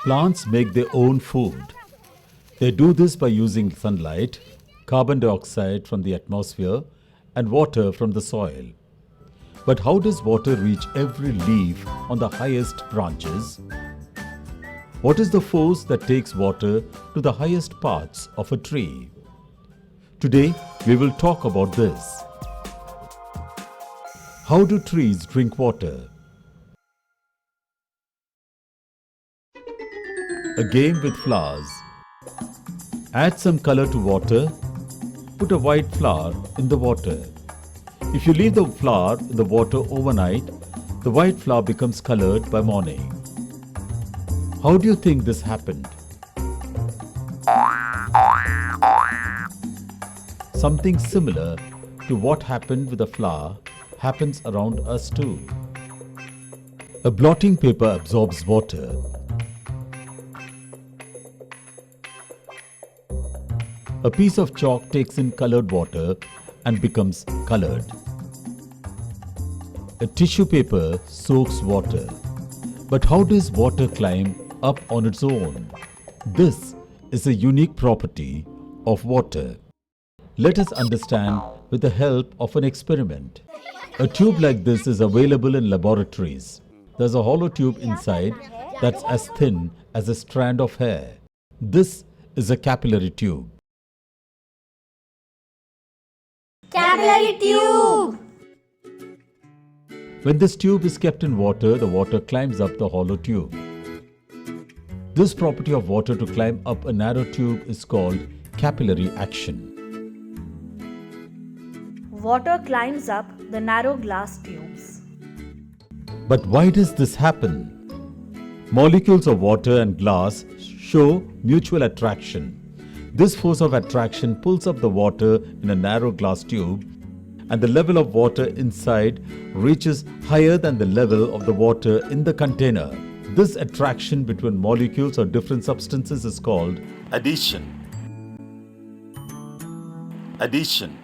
Plants make their own food. They do this by using sunlight, carbon dioxide from the atmosphere, and water from the soil. But how does water reach every leaf on the highest branches? What is the force that takes water to the highest parts of a tree? Today, we will talk about this. How do trees drink water? A game with flowers. Add some color to water. Put a white flower in the water. If you leave the flower in the water overnight, the white flower becomes colored by morning. How do you think this happened? Something similar to what happened with the flower happens around us too. A blotting paper absorbs water. A piece of chalk takes in colored water and becomes colored. A tissue paper soaks water. But how does water climb up on its own? This is a unique property of water. Let us understand with the help of an experiment. A tube like this is available in laboratories. There's a hollow tube inside that's as thin as a strand of hair. This is a capillary tube. Capillary tube! When this tube is kept in water, the water climbs up the hollow tube. This property of water to climb up a narrow tube is called capillary action. Water climbs up the narrow glass tubes. But why does this happen? Molecules of water and glass show mutual attraction. This force of attraction pulls up the water in a narrow glass tube, and the level of water inside reaches higher than the level of the water in the container. This attraction between molecules or different substances is called adhesion. Adhesion.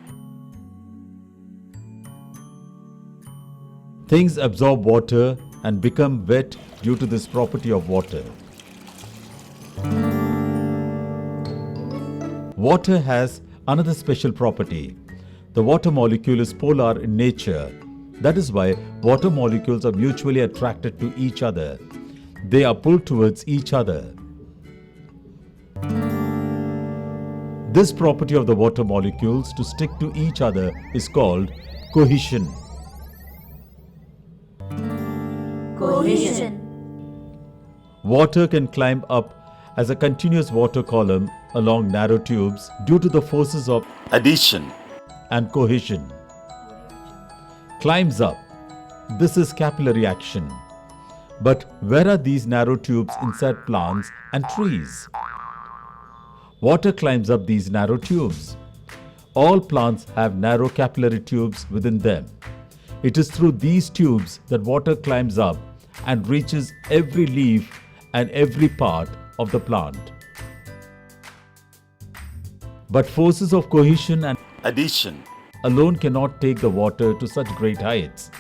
Things absorb water and become wet due to this property of water. Water has another special property. The water molecule is polar in nature. That is why water molecules are mutually attracted to each other. They are pulled towards each other. This property of the water molecules to stick to each other is called cohesion. Cohesion. Water can climb up as a continuous water column along narrow tubes due to the forces of adhesion and cohesion. Climbs up. This is capillary action. But where are these narrow tubes inside plants and trees? Water climbs up these narrow tubes. All plants have narrow capillary tubes within them. It is through these tubes that water climbs up and reaches every leaf and every part of the plant. But forces of cohesion and adhesion alone cannot take the water to such great heights.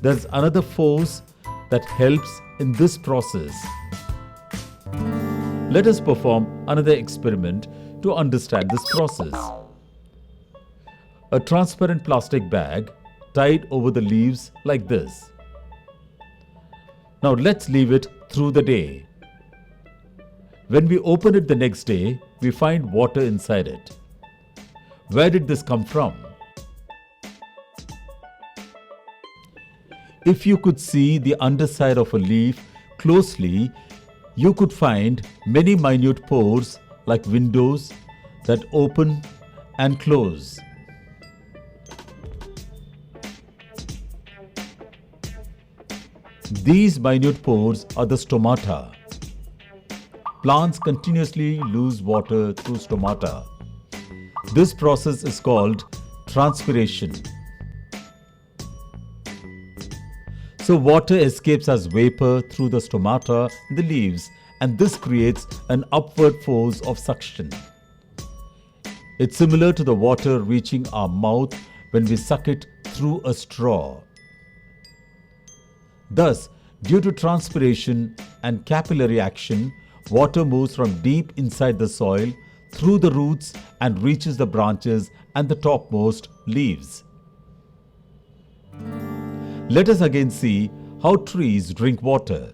There's another force that helps in this process. Let us perform another experiment to understand this process. A transparent plastic bag tied over the leaves like this. Now let's leave it through the day. When we open it the next day, we find water inside it. Where did this come from? If you could see the underside of a leaf closely, you could find many minute pores like windows that open and close. These minute pores are the stomata. Plants continuously lose water through stomata. This process is called transpiration. So water escapes as vapor through the stomata in the leaves, and this creates an upward force of suction. It's similar to the water reaching our mouth when we suck it through a straw. Thus, due to transpiration, and capillary action, water moves from deep inside the soil through the roots and reaches the branches and the topmost leaves. Let us again see how trees drink water.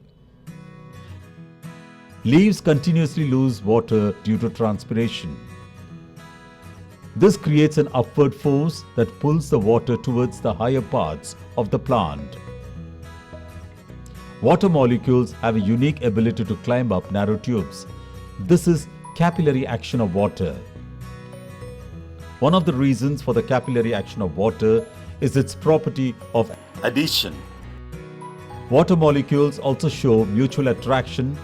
Leaves continuously lose water due to transpiration. This creates an upward force that pulls the water towards the higher parts of the plant. Water molecules have a unique ability to climb up narrow tubes. This is capillary action of water. One of the reasons for the capillary action of water is its property of adhesion. Water molecules also show mutual attraction,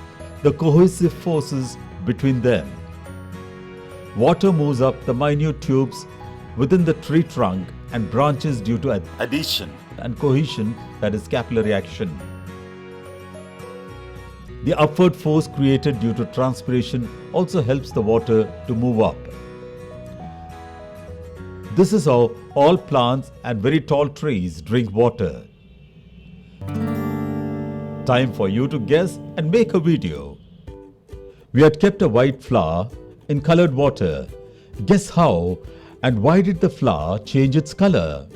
the cohesive forces between them. Water moves up the minute tubes within the tree trunk and branches due to adhesion and cohesion, that is capillary action. The upward force created due to transpiration also helps the water to move up. This is how all plants and very tall trees drink water. Time for you to guess and make a video. We had kept a white flower in colored water. Guess how and why did the flower change its color?